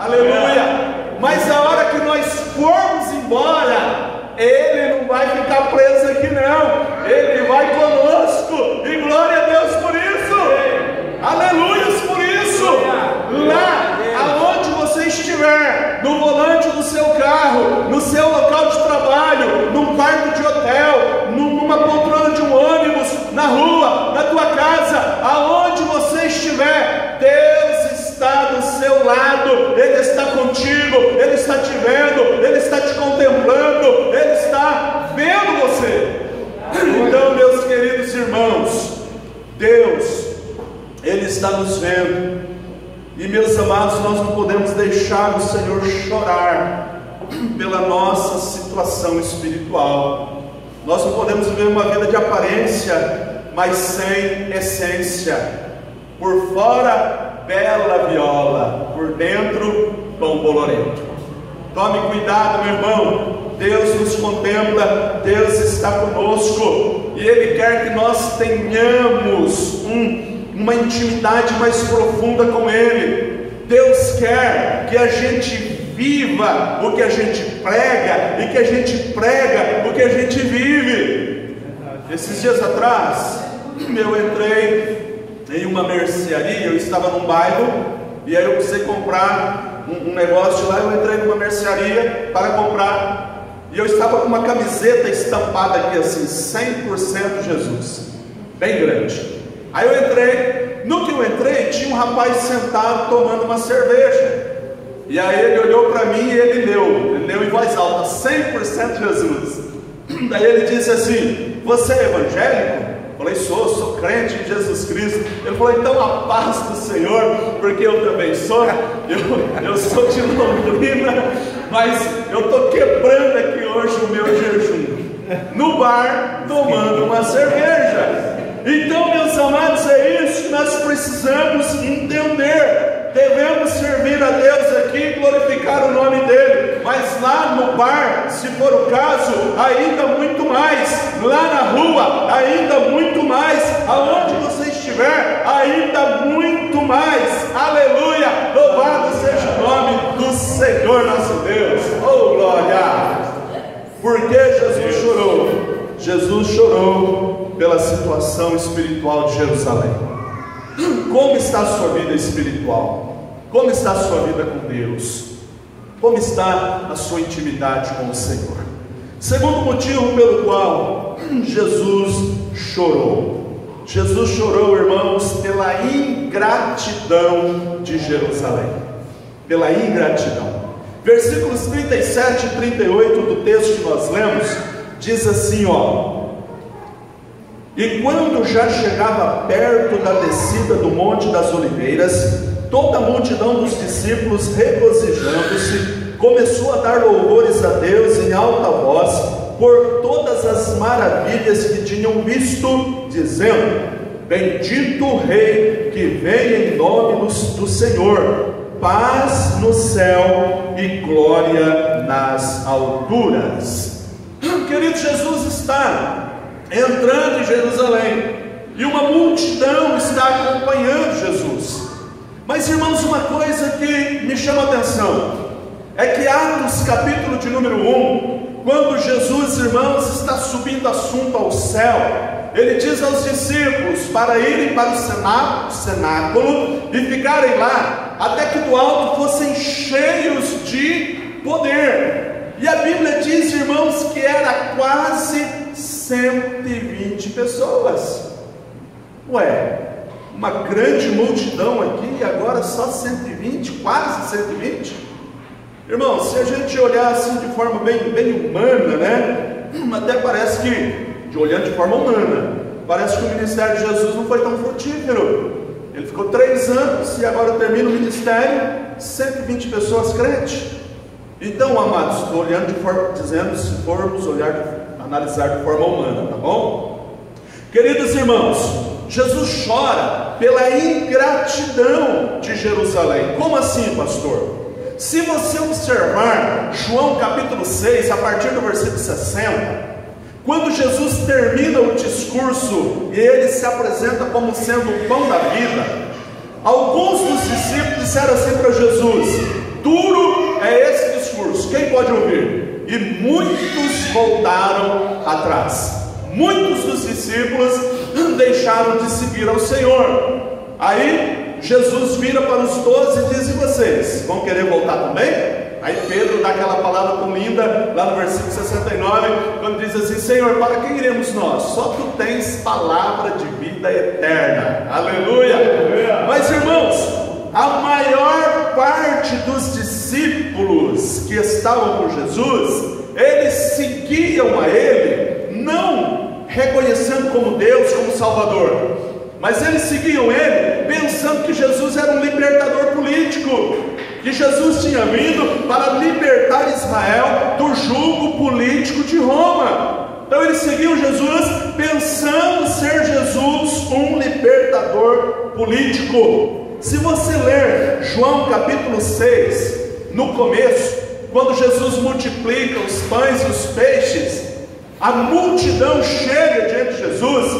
Aleluia! Mas a hora que nós formos embora, Ele não vai ficar preso aqui não, Ele vai conosco, e glória a Deus por isso, aleluia por isso. Lá aonde você estiver, no volante do seu carro, no seu local de trabalho, num quarto de hotel, numa poltrona de um ônibus, na rua, na tua casa, aonde você estiver, Deus está do seu lado, Ele está contigo, Ele está te vendo, Ele está te contemplando, Ele está vendo você. Então, meus queridos irmãos, Deus, Ele está nos vendo, e meus amados, nós não podemos deixar o Senhor chorar pela nossa situação espiritual. Nós não podemos viver uma vida de aparência, mas sem essência. Por fora, bela viola, por dentro, pão bolorento. Tome cuidado, meu irmão. Deus nos contempla, Deus está conosco, e Ele quer que nós tenhamos uma intimidade mais profunda com Ele. Deus quer que a gente viva o que a gente prega, e que a gente prega o que a gente vive. Esses dias atrás, eu entrei em uma mercearia, eu estava num bairro, e aí eu precisei comprar um negócio lá. Eu entrei numa mercearia para comprar, e eu estava com uma camiseta estampada aqui assim, 100% Jesus, bem grande. Aí eu entrei, no que eu entrei, tinha um rapaz sentado tomando uma cerveja, e aí ele olhou para mim e ele leu em voz alta, 100% Jesus. Daí ele disse assim: você é evangélico? Eu falei: sou crente em Jesus Cristo. Ele falou: então a paz do Senhor, porque eu também sou, eu sou de Londrina, mas eu estou quebrando aqui hoje o meu jejum, no bar, tomando uma cerveja. Então, meus amados, é isso que nós precisamos entender. Devemos servir a Deus aqui, glorificar o nome dEle, mas lá no bar, se for o caso, ainda muito mais. Lá na rua, ainda muito mais. Aonde você estiver, ainda muito mais. Aleluia, louvado seja o nome do Senhor nosso Deus. Oh glória! Por que Jesus chorou? Jesus chorou pela situação espiritual de Jerusalém. Como está a sua vida espiritual? Como está a sua vida com Deus? Como está a sua intimidade com o Senhor? Segundo motivo pelo qual Jesus chorou. Jesus chorou, irmãos, pela ingratidão de Jerusalém. Pela ingratidão. Versículos 37 e 38 do texto que nós lemos, diz assim, ó: e quando já chegava perto da descida do Monte das Oliveiras, toda a multidão dos discípulos, regozijando-se, começou a dar louvores a Deus em alta voz, por todas as maravilhas que tinham visto, dizendo: bendito o Rei que vem em nome do Senhor, paz no céu e glória nas alturas. Querido, Jesus está entrando em Jerusalém, e uma multidão está acompanhando Jesus. Mas, irmãos, uma coisa que me chama a atenção é que Atos capítulo de número 1, quando Jesus, irmãos, está subindo assunto ao céu, ele diz aos discípulos para irem para o cenáculo e ficarem lá, até que do alto fossem cheios de poder. E a Bíblia diz, irmãos, que era quase 120 pessoas. Ué, uma grande multidão aqui e agora só 120, quase 120. Irmãos, se a gente olhar assim de forma bem humana, né? Até parece que, olhando de forma humana, parece que o ministério de Jesus não foi tão frutífero. Ele ficou 3 anos e agora termina o ministério, 120 pessoas crentes. Então, amados, estou olhando dizendo, se formos analisar de forma humana, tá bom? Queridos irmãos, Jesus chora pela ingratidão de Jerusalém. Como assim, pastor? Se você observar João capítulo 6, a partir do versículo 60, quando Jesus termina o discurso e ele se apresenta como sendo o pão da vida, alguns dos discípulos disseram assim para Jesus: tu Quem pode ouvir? E muitos voltaram atrás. Muitos dos discípulos deixaram de seguir ao Senhor. Aí Jesus vira para os 12 e diz: e vocês, vão querer voltar também? Aí Pedro dá aquela palavra tão linda, lá no versículo 69, quando diz assim: Senhor, para quem iremos nós? Só tu tens palavra de vida eterna. Aleluia! Mas irmãos, a maior parte dos discípulos que estavam com Jesus, eles seguiam a Ele, não reconhecendo como Deus, como Salvador, mas eles seguiam Ele pensando que Jesus era um libertador político, que Jesus tinha vindo para libertar Israel do jugo político de Roma. Então eles seguiam Jesus pensando ser Jesus um libertador político. Se você ler João capítulo 6, no começo, quando Jesus multiplica os pães e os peixes, a multidão chega diante de Jesus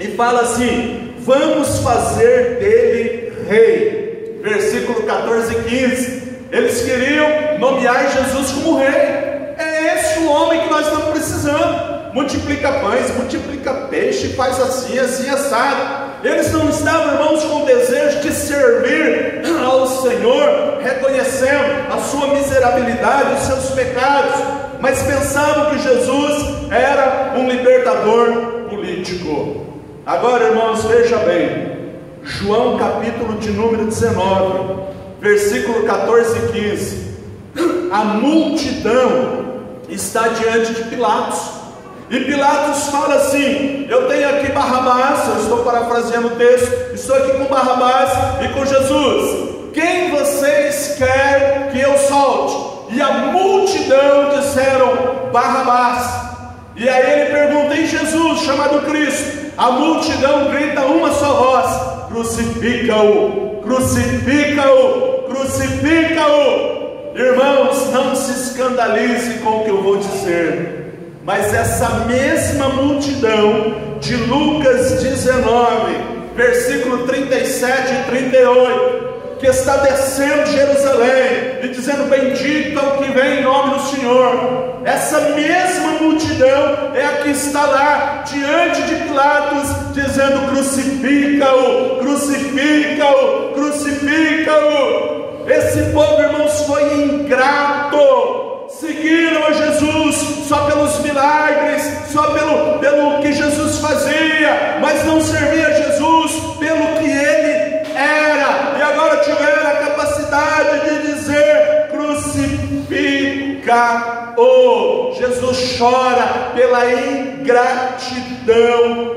e fala assim: vamos fazer dele rei. Versículo 14 e 15, eles queriam nomear Jesus como rei. É esse o homem que nós estamos precisando. Multiplica pães, multiplica peixe, faz assim, assim, assado. Eles não estavam, irmãos, com desejo de servir ao Senhor, reconhecendo a sua miserabilidade, os seus pecados, mas pensavam que Jesus era um libertador político. Agora, irmãos, veja bem, João capítulo de número 19, versículo 14 e 15, a multidão está diante de Pilatos, e Pilatos fala assim: eu tenho aqui Barrabás, eu estou parafraseando o texto, estou aqui com Barrabás e com Jesus, quem vocês querem que eu solte? E a multidão disseram Barrabás. E aí ele pergunta: em Jesus, chamado Cristo? A multidão grita uma só voz: crucifica-o, crucifica-o, crucifica-o. Irmãos, não se escandalize com o que eu vou dizer, mas essa mesma multidão de Lucas 19, versículo 37 e 38, que está descendo de Jerusalém e dizendo: bendito é o que vem em nome do Senhor, essa mesma multidão é a que está lá diante de Pilatos dizendo: crucifica-o, crucifica-o, crucifica-o. Esse povo, irmãos, foi ingrato, seguiram a Jesus só pelos milagres, só pelo que Jesus fazia, mas não servia a Jesus pelo que Ele era, e agora tiveram a capacidade de dizer: crucifica-o. Jesus chora pela ingratidão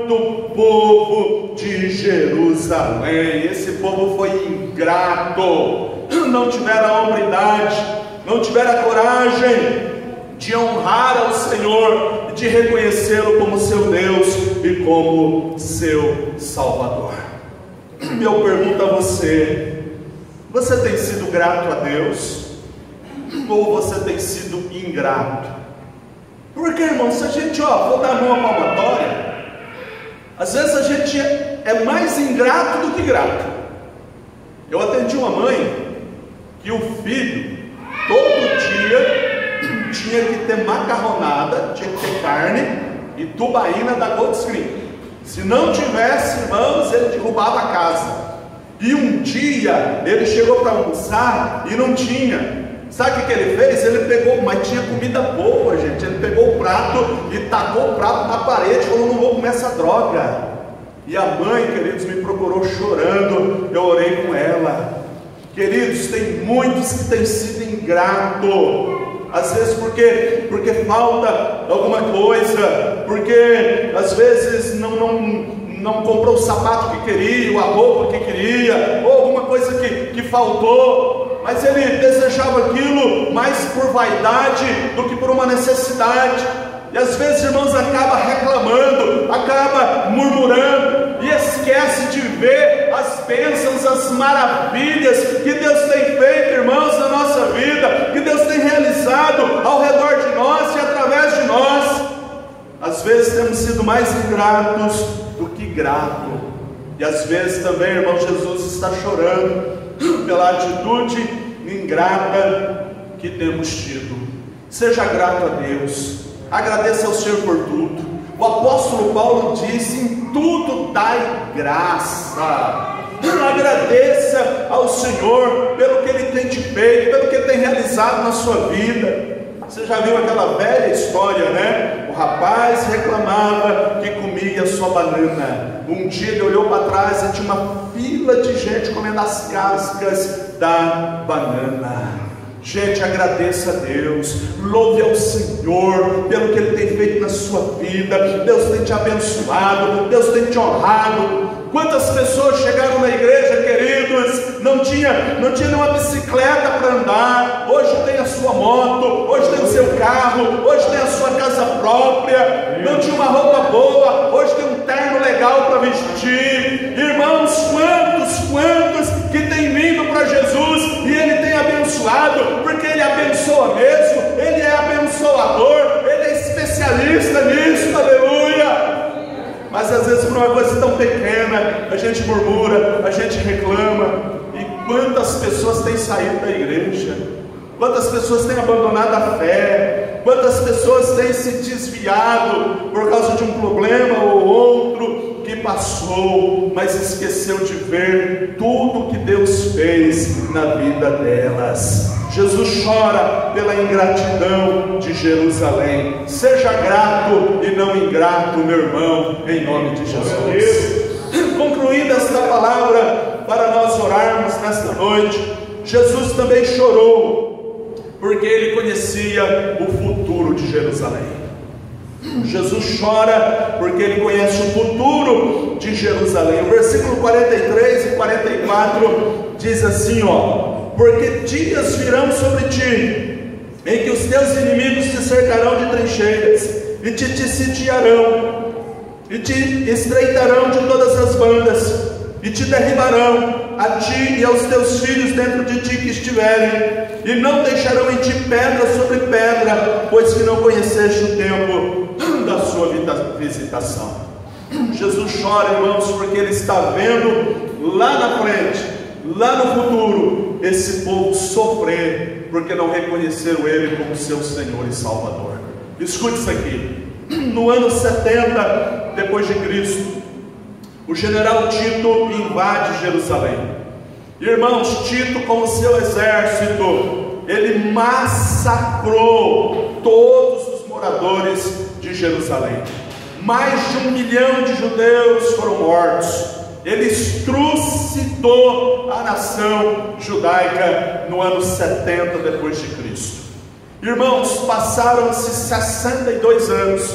do povo de Jerusalém. Esse povo foi ingrato, não tiveram a hombridade, não tiveram a coragem de honrar ao Senhor e de reconhecê-lo como seu Deus e como seu Salvador. Eu pergunto a você: você tem sido grato a Deus ou você tem sido ingrato? Porque, irmão, se a gente for dar uma palmatória, às vezes a gente é mais ingrato do que grato. Eu atendi uma mãe que o filho todo dia tinha que ter macarronada, tinha que ter carne e tubaína da Gold Screen. Se não tivesse, irmãos, ele derrubava a casa. E um dia ele chegou para almoçar e não tinha. Sabe o que ele fez? Ele pegou, mas tinha comida boa, gente. Ele pegou o prato e tacou o prato na parede e falou: não vou comer essa droga. E a mãe, queridos, me procurou chorando. Eu orei com ela. Queridos, tem muitos que têm sido ingratos, às vezes porque falta alguma coisa, porque às vezes não comprou o sapato que queria, ou a roupa que queria, ou alguma coisa que faltou, mas ele desejava aquilo mais por vaidade do que por uma necessidade. E às vezes, irmãos, acaba reclamando, acaba murmurando e esquece de ver as bênçãos, as maravilhas que Deus tem feito, irmãos, na nossa vida, que Deus tem realizado ao redor de nós e através de nós. Às vezes temos sido mais ingratos do que gratos, e às vezes também, irmão, Jesus está chorando pela atitude ingrata que temos tido. Seja grato a Deus, agradeça ao Senhor por tudo. O apóstolo Paulo diz: em tudo dai graça. Agradeça ao Senhor pelo que Ele tem te feito, pelo que Ele tem realizado na sua vida. Você já viu aquela velha história, né? O rapaz reclamava que comia só banana. Um dia ele olhou para trás e tinha uma fila de gente comendo as cascas da banana. Gente, agradeça a Deus, louve ao Senhor pelo que Ele tem feito na sua vida. Deus tem te abençoado, Deus tem te honrado. Quantas pessoas chegaram na igreja, queridos, não tinha nenhuma bicicleta para andar, hoje tem a sua moto, hoje tem o seu carro, hoje tem a sua casa própria, não tinha uma roupa boa, hoje tem um terno legal para vestir. Irmãos, quantos que têm vindo para Jesus e Ele tem abençoado, porque Ele abençoa mesmo, Ele é abençoador, Ele é especialista nisso, aleluia. Mas às vezes por uma coisa tão pequena, a gente murmura, a gente reclama. E quantas pessoas têm saído da igreja? Quantas pessoas têm abandonado a fé? Quantas pessoas têm se desviado por causa de um problema ou outro que passou, mas esqueceu de ver tudo que Deus fez na vida delas? Jesus chora pela ingratidão de Jerusalém. Seja grato e não ingrato, meu irmão, em nome de Jesus. Concluindo esta palavra para nós orarmos nesta noite, Jesus também chorou, porque Ele conhecia o futuro de Jerusalém. Jesus chora porque Ele conhece o futuro de Jerusalém. O versículo 43 e 44 diz assim, porque dias virão sobre ti, em que os teus inimigos te cercarão de trincheiras, e te sitiarão, e te estreitarão de todas as bandas, e te derribarão, a ti e aos teus filhos dentro de ti que estiverem, e não deixarão em ti pedra sobre pedra, pois que não conheceste o tempo da sua visitação. Jesus chora, irmãos, porque Ele está vendo lá na frente, lá no futuro, esse povo sofrer, porque não reconheceram Ele como seu Senhor e Salvador. Escute isso aqui. No ano 70 depois de Cristo, o general Tito invade Jerusalém. Irmãos, Tito com o seu exército, ele massacrou todos os moradores de Jerusalém. Mais de 1 milhão de judeus foram mortos. Ele trucidou a nação judaica no ano 70 depois de Cristo. Irmãos, passaram-se 62 anos,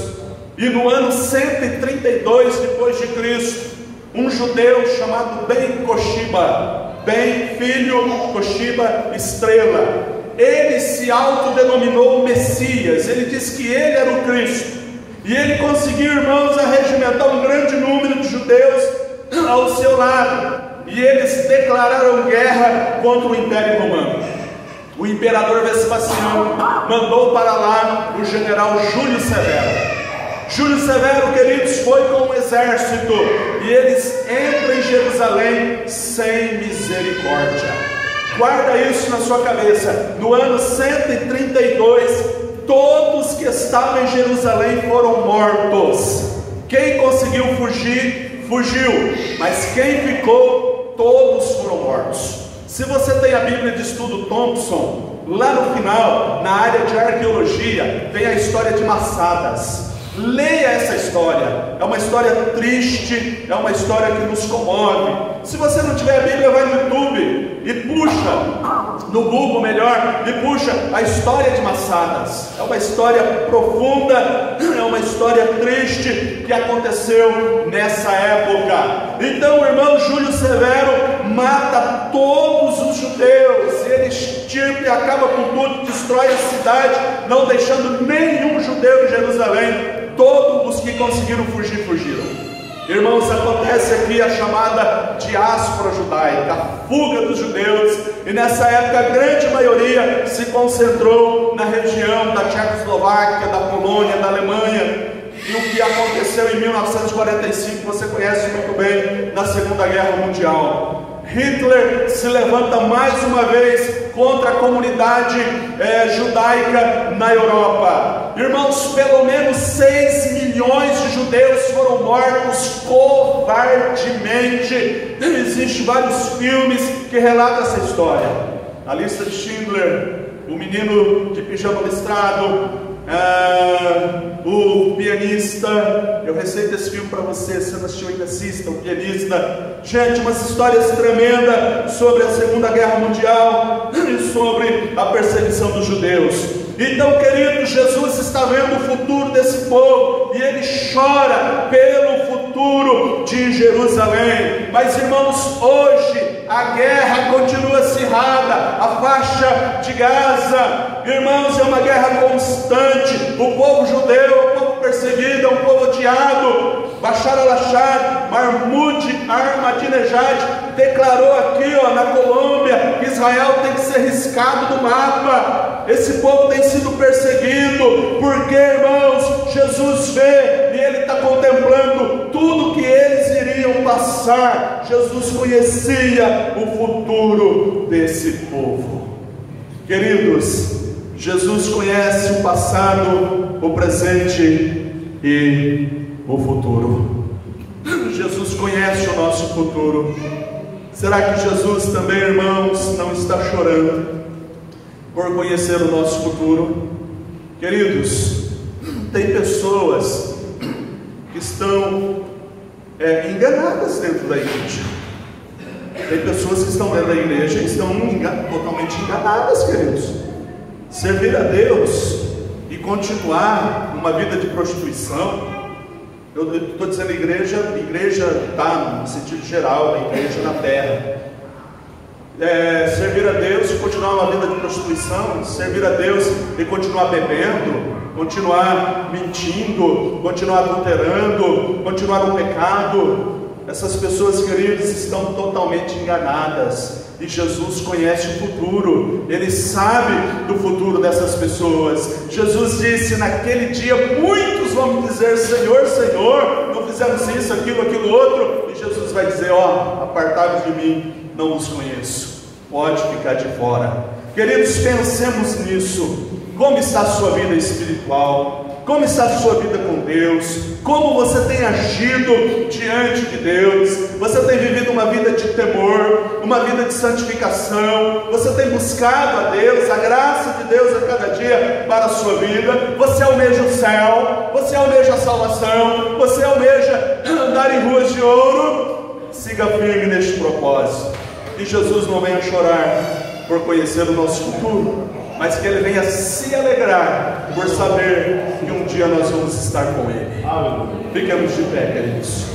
e no ano 132 depois de Cristo, um judeu chamado Ben Koshiba, Ben filho Koshiba estrela, ele se autodenominou Messias. Ele disse que ele era o Cristo, e ele conseguiu, irmãos, arregimentar um grande número de judeus ao seu lado, e eles declararam guerra contra o Império Romano. O imperador Vespasiano mandou para lá o general Júlio Severo. Júlio Severo, queridos, foi com um exército, e eles entram em Jerusalém sem misericórdia. Guarda isso na sua cabeça. No ano 132, todos que estavam em Jerusalém foram mortos. Quem conseguiu fugir, fugiu, mas quem ficou, todos foram mortos. Se você tem a Bíblia de Estudo Thompson, lá no final, na área de arqueologia, tem a história de Massadas. Leia essa história. É uma história triste, é uma história que nos comove. Se você não tiver a Bíblia, vai no YouTube e puxa, no Google melhor, e puxa a história de Massadas. É uma história profunda, é uma história triste que aconteceu nessa época. Então o irmão Júlio Severo mata todos os judeus, ele extirpa e acaba com tudo, destrói a cidade, não deixando nenhum judeu em Jerusalém. Todos os que conseguiram fugir, fugiram. Irmãos, acontece aqui a chamada diáspora judaica, a fuga dos judeus, e nessa época a grande maioria se concentrou na região da Tchecoslováquia, da Polônia, da Alemanha. E o que aconteceu em 1945, você conhece muito bem, na Segunda Guerra Mundial. Hitler se levanta mais uma vez contra a comunidade judaica na Europa. Irmãos, pelo menos 6 milhões de judeus foram mortos covardemente. Existem vários filmes que relatam essa história. A Lista de Schindler, O Menino de Pijama Listrado, o Pianista. Eu receito esse filme para você, se não assistiu ainda, assista. O Pianista. Gente, umas histórias tremendas sobre a Segunda Guerra Mundial e sobre a perseguição dos judeus. Então, querido, Jesus está vendo o futuro desse povo e ele chora pelo futuro de Jerusalém. Mas, irmãos, hoje a guerra continua acirrada, a faixa de Gaza, irmãos, é uma guerra constante. O povo judeu é um povo perseguido, é um povo odiado. Bashar al-Assad, Mahmoud Ahmadinejad declarou aqui, na Colômbia, que Israel tem que ser riscado do mapa. Esse povo tem sido perseguido, porque, irmãos, Jesus vê e ele está contemplando tudo que eles iriam passar. Jesus conhecia o futuro desse povo. Queridos, Jesus conhece o passado, o presente e o futuro. Jesus conhece o nosso futuro. Será que Jesus também, irmãos, não está chorando por conhecer o nosso futuro? Queridos, tem pessoas que estão enganadas dentro da igreja. Tem pessoas que estão dentro da igreja e estão totalmente enganadas, queridos. Servir a Deus e continuar uma vida de prostituição. Eu estou dizendo igreja está no sentido geral da igreja na terra. Servir a Deus e continuar uma vida de prostituição, servir a Deus e continuar bebendo, continuar mentindo, continuar adulterando, continuar no pecado. Essas pessoas, queridos, estão totalmente enganadas. E Jesus conhece o futuro, Ele sabe do futuro dessas pessoas. Jesus disse: naquele dia muitos vão me dizer: Senhor, Senhor, não fizemos isso, aquilo outro. E Jesus vai dizer: apartai-vos de mim, não os conheço. Pode ficar de fora. Queridos, pensemos nisso. Como está a sua vida espiritual? Como está a sua vida com Deus? Como você tem agido diante de Deus? Você tem vivido uma vida de temor, uma vida de santificação? Você tem buscado a Deus, a graça de Deus a cada dia para a sua vida? Você almeja o céu? Você almeja a salvação? Você almeja andar em ruas de ouro? Siga firme neste propósito. E Jesus não venha chorar por conhecer o nosso futuro, mas que Ele venha se alegrar por saber que um dia nós vamos estar com Ele. Fiquemos de pé, queridos.